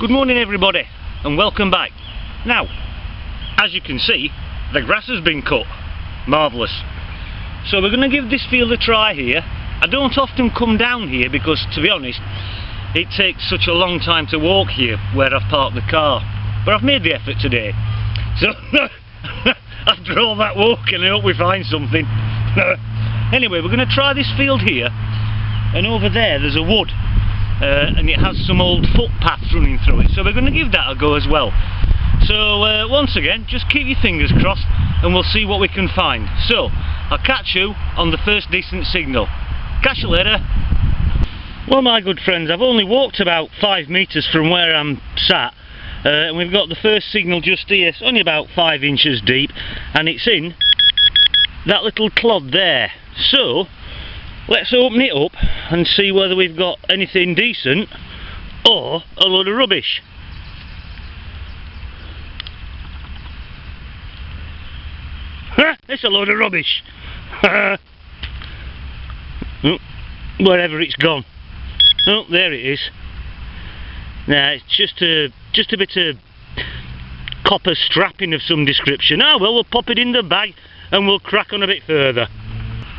Good morning everybody and welcome back. Now, as you can see, the grass has been cut. Marvellous. So we're going to give this field a try here. I don't often come down here because, to be honest, it takes such a long time to walk here where I've parked the car. But I've made the effort today. So, after all that walking, I hope we find something. Anyway, we're going to try this field here, and over there's a wood. And it has some old footpaths running through it, so we're going to give that a go as well. So once again, just keep your fingers crossed and we'll see what we can find. So I'll catch you on the first decent signal. Catch you later. Well, my good friends, I've only walked about 5 metres from where I'm sat, and we've got the first signal just here. It's only about 5 inches deep and it's in that little clod there. So let's open it up and see whether we've got anything decent or a load of rubbish. It's a load of rubbish. Wherever it's gone. Oh, there it is. Now it's just a bit of copper strapping of some description. Ah well, we'll pop it in the bag and we'll crack on a bit further.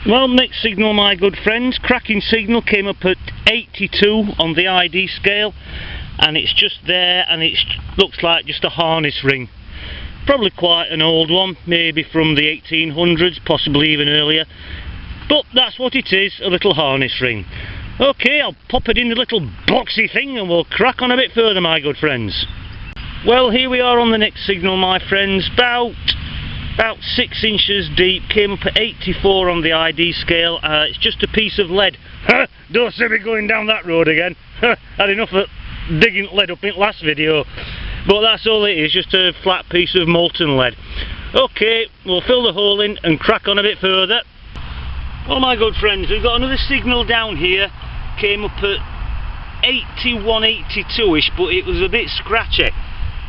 Well, next signal, my good friends, cracking signal, came up at 82 on the ID scale, and it's just there, and it looks like just a harness ring. Probably quite an old one, maybe from the 1800s, possibly even earlier, but that's what it is, a little harness ring. Okay, I'll pop it in the little boxy thing and we'll crack on a bit further, my good friends. Well, here we are on the next signal, my friends, about 6 inches deep, came up at 84 on the ID scale. It's just a piece of lead. Don't see me going down that road again. Had enough of digging lead up in the last video. But that's all it is, just a flat piece of molten lead. Okay, we'll fill the hole in and crack on a bit further. Well, my good friends, we've got another signal down here. Came up at 81, 82ish, but it was a bit scratchy.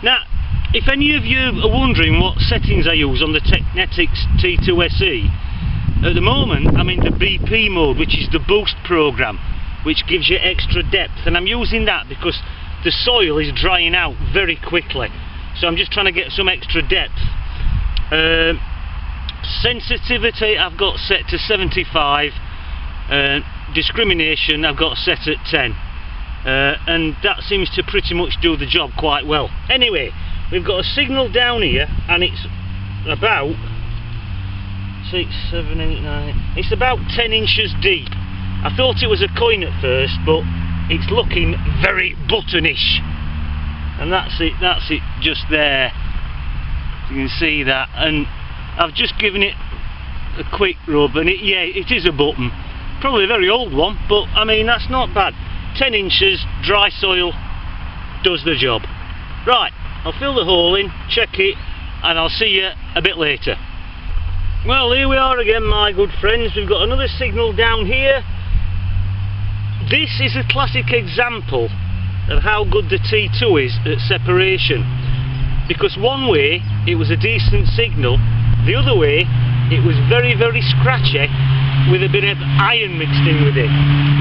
Now, if any of you are wondering what settings I use on the Technetics T2SE, at the moment I'm in the BP mode, which is the boost program, which gives you extra depth, and I'm using that because the soil is drying out very quickly, so I'm just trying to get some extra depth. Sensitivity I've got set to 75, discrimination I've got set at 10, and that seems to pretty much do the job quite well. Anyway, we've got a signal down here and it's about 6, 7, 8, 9, it's about 10 inches deep. I thought it was a coin at first, but it's looking very buttonish, and that's it just there. You can see that, and I've just given it a quick rub and yeah, it is a button. Probably a very old one, but I mean that's not bad. 10 inches, dry soil, does the job. Right, I'll fill the hole in, check it, and I'll see you a bit later. Well, here we are again, my good friends. We've got another signal down here. This is a classic example of how good the T2 is at separation, because one way it was a decent signal, the other way it was very, very scratchy with a bit of iron mixed in with it.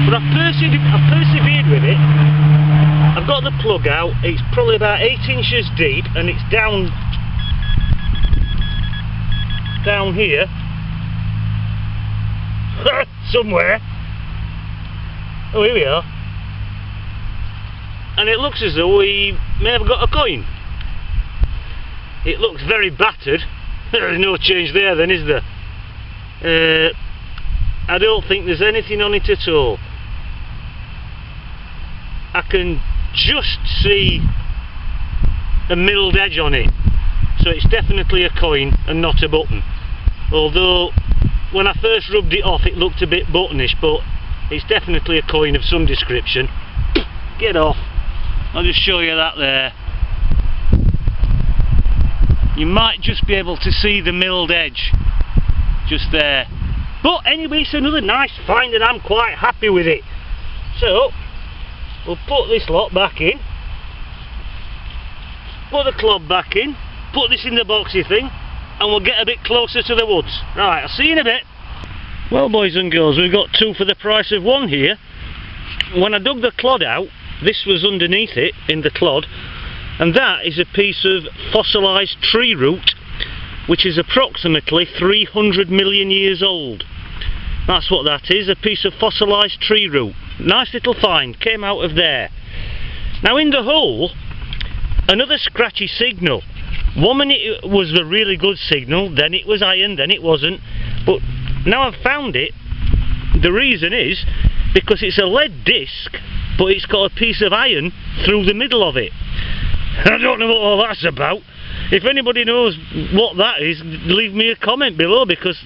But I've persevered with it. I've got the plug out. It's probably about 8 inches deep and it's down here somewhere. Oh, here we are. And it looks as though we may have got a coin. It looks very battered. There's no change there then, is there? I don't think there's anything on it at all. I can just see a milled edge on it, so it's definitely a coin and not a button. Although when I first rubbed it off it looked a bit buttonish, but it's definitely a coin of some description. Get off. I'll just show you that there. You might just be able to see the milled edge just there. But anyway, it's another nice find and I'm quite happy with it. So we'll put this lot back in, put the clob back in, put this in the boxy thing, and we'll get a bit closer to the woods. Right, I'll see you in a bit. Well, boys and girls, we've got two for the price of one here. When I dug the clod out, this was underneath it in the clod, and that is a piece of fossilised tree root which is approximately 300 million years old. That's what that is, a piece of fossilised tree root. Nice little find, came out of there. Now in the hole, another scratchy signal. 1 minute it was a really good signal, then it was iron, then it wasn't. But now I've found it, the reason is because it's a lead disc, but it's got a piece of iron through the middle of it. I don't know what all that's about. If anybody knows what that is, leave me a comment below, because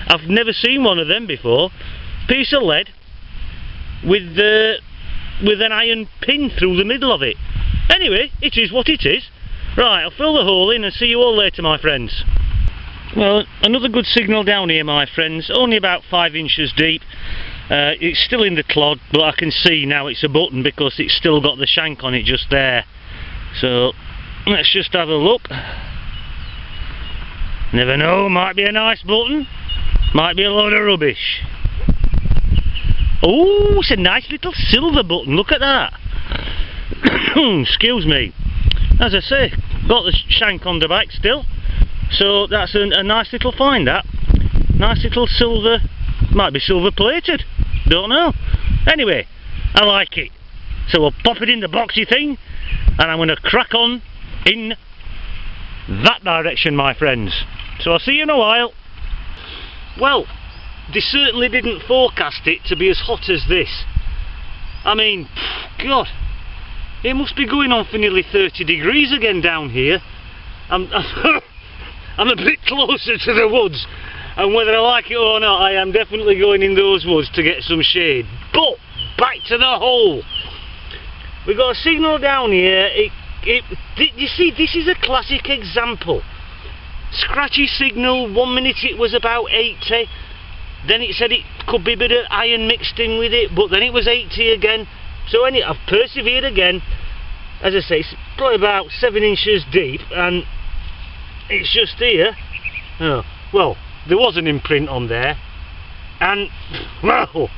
I've never seen one of them before. Piece of lead with an iron pin through the middle of it. Anyway, it is what it is. Right, I'll fill the hole in and see you all later, my friends. Well, another good signal down here, my friends. Only about 5 inches deep. It's still in the clod, but I can see now it's a button because it's still got the shank on it just there. So let's just have a look. Never know, might be a nice button, might be a load of rubbish. Oh, it's a nice little silver button, look at that. Excuse me. As I say, got the shank on the back still, so that's a nice little find, that. Nice little silver, might be silver plated, don't know. Anyway, I like it. So we'll pop it in the boxy thing, and I'm going to crack on in that direction, my friends. So I'll see you in a while. Well, they certainly didn't forecast it to be as hot as this. I mean, God, it must be going on for nearly 30 degrees again down here. I'm a bit closer to the woods, and whether I like it or not, I am definitely going in those woods to get some shade. But back to the hole. We've got a signal down here. You see, this is a classic example. Scratchy signal, 1 minute it was about 80, then it said it could be a bit of iron mixed in with it, but then it was 80 again. So anyway, I've persevered again. As I say, it's probably about 7 inches deep, and it's just here. Oh, well, there was an imprint on there, and well,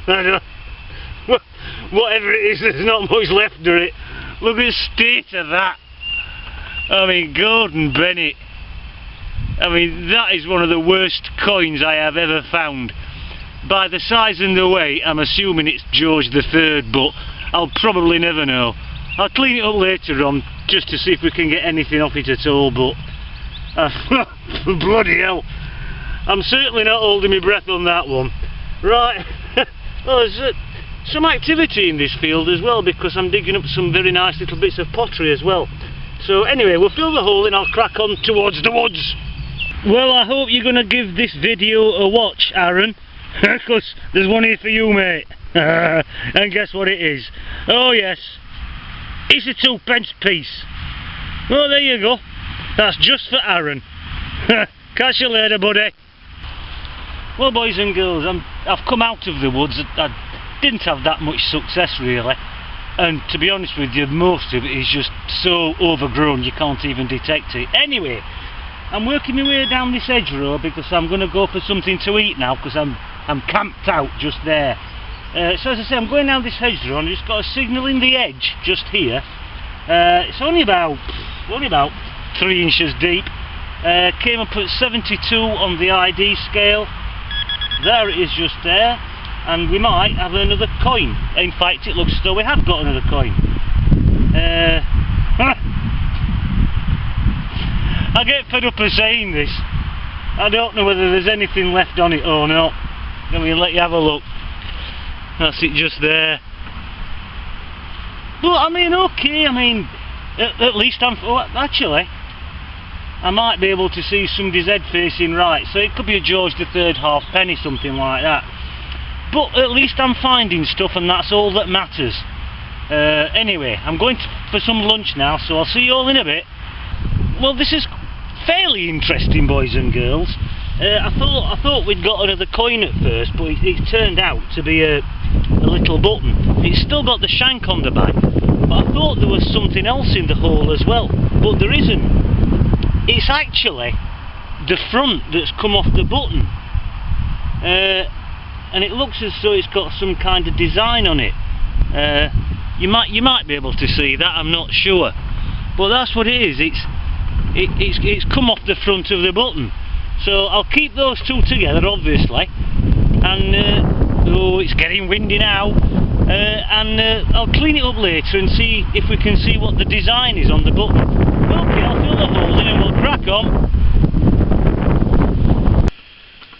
I don't, whatever it is, there's not much left of it. Look at the state of that. I mean, Gordon Bennett. I mean, that is one of the worst coins I have ever found. By the size and the weight, I'm assuming it's George III, but I'll probably never know. I'll clean it up later on, just to see if we can get anything off it at all, but bloody hell. I'm certainly not holding my breath on that one. Right, well, there's some activity in this field as well, because I'm digging up some very nice little bits of pottery as well. So anyway, we'll fill the hole and I'll crack on towards the woods. Well, I hope you're going to give this video a watch, Aaron, because there's one here for you, mate. And guess what it is? Oh yes, it's a 2p piece. Oh, there you go. That's just for Aaron. Catch you later, buddy. Well, boys and girls, I've come out of the woods. I didn't have that much success really, and to be honest with you, most of it is just so overgrown you can't even detect it. Anyway, I'm working my way down this hedgerow because I'm going to go for something to eat now, because I'm camped out just there. So as I say, I'm going down this hedgerow and I've just got a signal in the edge just here. It's only about 3 inches deep. Came up at 72 on the ID scale. There it is just there, and we might have another coin. In fact, it looks as though we have got another coin. I get fed up of saying this. I don't know whether there's anything left on it or not. Let me let you have a look. That's it just there. But I mean, okay, I mean, at least actually, I might be able to see somebody's head facing right, so it could be a George III halfpenny, something like that. But at least I'm finding stuff, and that's all that matters. Anyway, I'm going for some lunch now, so I'll see you all in a bit. Well, this is fairly interesting, boys and girls. I thought we'd got another coin at first, but it turned out to be a little button. It's still got the shank on the back, but I thought there was something else in the hole as well, but there isn't. It's actually the front that's come off the button, and it looks as though it's got some kind of design on it. You might be able to see that, I'm not sure, but that's what it is. It's come off the front of the button. So I'll keep those two together, obviously, and oh, it's getting windy now, and I'll clean it up later and see if we can see what the design is on the button. Okay, I'll fill the holes in and we'll crack on.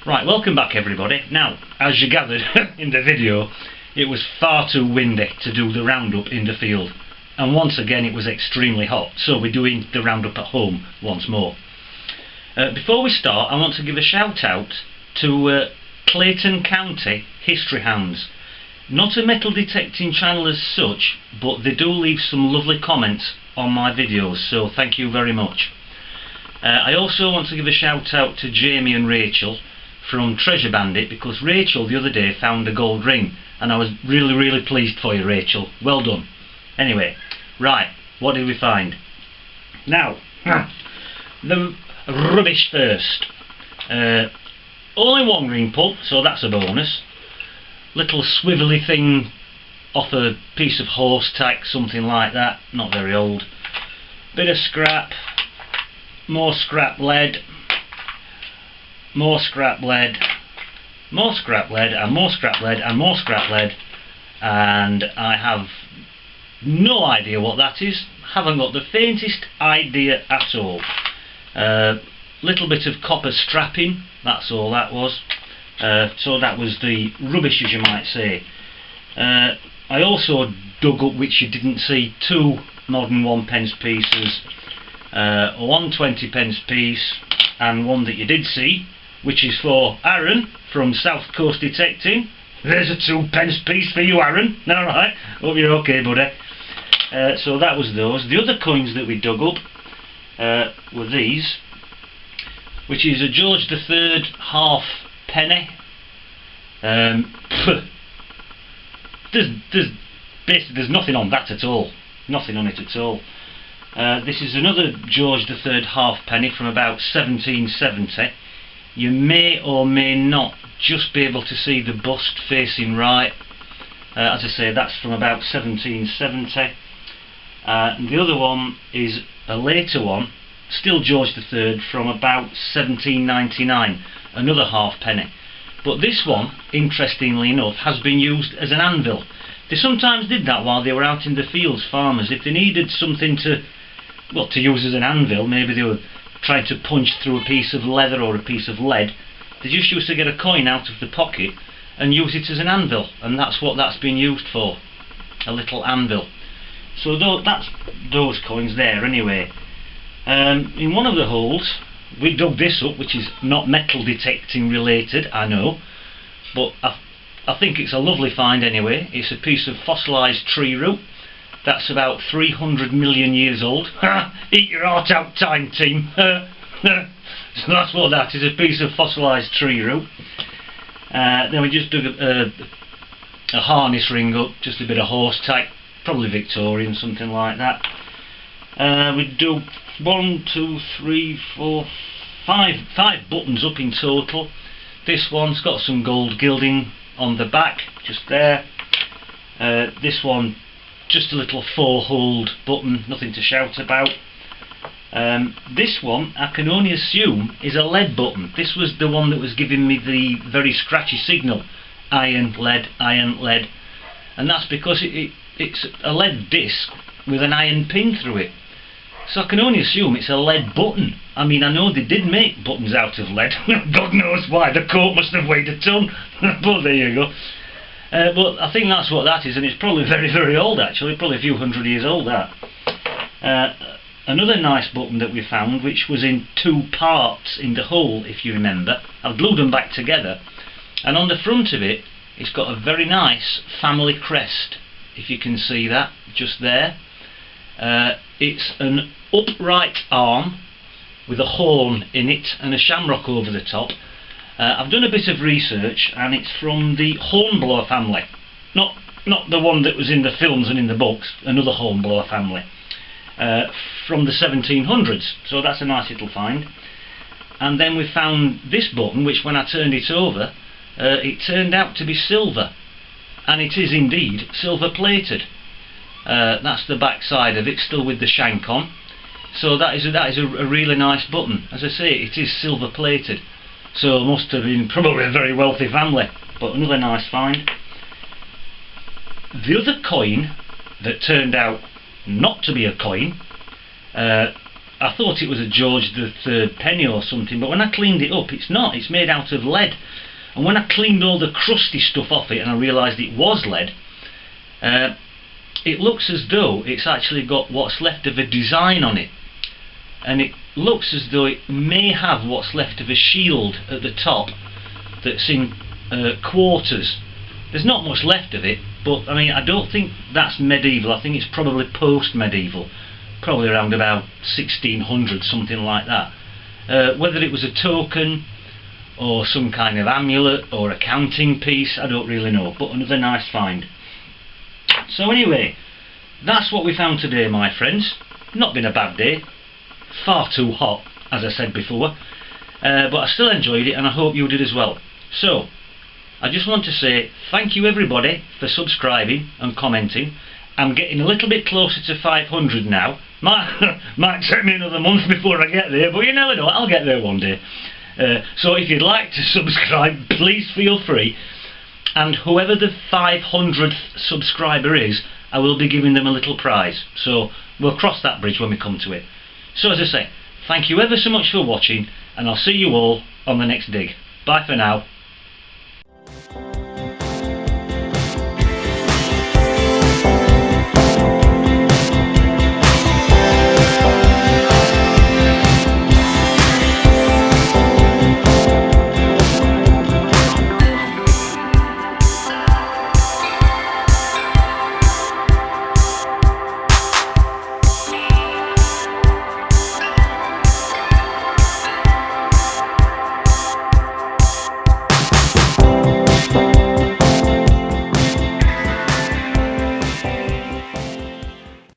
Right, welcome back everybody. Now, as you gathered in the video, it was far too windy to do the roundup in the field, and once again it was extremely hot, so we're doing the roundup at home once more. Before we start, I want to give a shout out to Clayton County History Hounds. Not a metal detecting channel as such, but they do leave some lovely comments on my videos, so thank you very much. I also want to give a shout out to Jamie and Rachel from Treasure Bandit, because Rachel the other day found a gold ring, and I was really pleased for you, Rachel. Well done. Anyway, right, what did we find? Now, the rubbish first. Only one ring pull, so that's a bonus. Little swivelly thing off a piece of horse tack, something like that, not very old. Bit of scrap, more scrap lead, more scrap lead, more scrap lead, and more scrap lead, and more scrap lead, and I have no idea what that is. Haven't got the faintest idea at all. Little bit of copper strapping, that's all that was. So that was the rubbish, as you might say. I also dug up, which you didn't see, two modern 1p pieces, one 20p piece, and one that you did see, which is for Aaron from South Coast Detecting. There's a 2p piece for you, Aaron. Alright, hope you're okay, buddy. So that was those. The other coins that we dug up were these, which is a George III half penny. There's nothing on that at all. Nothing on it at all. This is another George III half penny from about 1770. You may or may not just be able to see the bust facing right. As I say, that's from about 1770. And the other one is a later one, still George III, from about 1799, another half penny. But this one, interestingly enough, has been used as an anvil. They sometimes did that while they were out in the fields, farmers. If they needed something to use as an anvil, maybe they were trying to punch through a piece of leather or a piece of lead, they just used to get a coin out of the pocket and use it as an anvil, and that's what that's been used for, a little anvil. So that's those coins there anyway. In one of the holes we dug this up, which is not metal detecting related, I know, but I think it's a lovely find anyway. It's a piece of fossilised tree root that's about 300 million years old. Eat your heart out, time team. So that's what that is, a piece of fossilised tree root. Then we just dug a harness ring up, just a bit of horse tack, probably Victorian, something like that. We dug 1, 2, 3, 4, 5 buttons up in total. This one's got some gold gilding on the back, just there. This one, just a little 4-holed button, nothing to shout about. This one, I can only assume, is a lead button. This was the one that was giving me the very scratchy signal, iron, lead, and that's because it's a lead disc with an iron pin through it. So I can only assume it's a lead button. I mean, I know they did make buttons out of lead. God knows why, the coat must have weighed a ton. But there you go. But I think that's what that is, and it's probably very old actually, probably a few hundred years old, that. Another nice button that we found, which was in 2 parts in the hole, if you remember. I've glued them back together, and on the front of it, it's got a very nice family crest, if you can see that, just there. It's an upright arm with a horn in it and a shamrock over the top. I've done a bit of research, and it's from the hornblower family, not the one that was in the films and in the books, another hornblower family, from the 1700s, so that's a nice little find. And then we found this button, which when I turned it over, it turned out to be silver, and it is indeed silver plated. That's the back side of it, still with the shank on. So that is a really nice button. As I say, it is silver plated, so must have been probably a very wealthy family, but another nice find. The other coin that turned out not to be a coin, I thought it was a George III penny or something, but when I cleaned it up, it's not. It's made out of lead. And when I cleaned all the crusty stuff off it and I realised it was lead, it looks as though it's actually got what's left of a design on it. And it looks as though it may have what's left of a shield at the top that's in quarters. There's not much left of it, but I mean, I don't think that's medieval. I think it's probably post-medieval, probably around about 1600, something like that. Whether it was a token or some kind of amulet or a counting piece, I don't really know, but another nice find. So anyway, that's what we found today, my friends. Not been a bad day. Far too hot, as I said before, but I still enjoyed it, and I hope you did as well. So I just want to say thank you everybody for subscribing and commenting. I'm getting a little bit closer to 500 now. Might take me another month before I get there, but you never know, I'll get there one day. So if you'd like to subscribe, please feel free, and whoever the 500th subscriber is, I will be giving them a little prize. So we'll cross that bridge when we come to it. So as I say, thank you ever so much for watching, and I'll see you all on the next dig. Bye for now.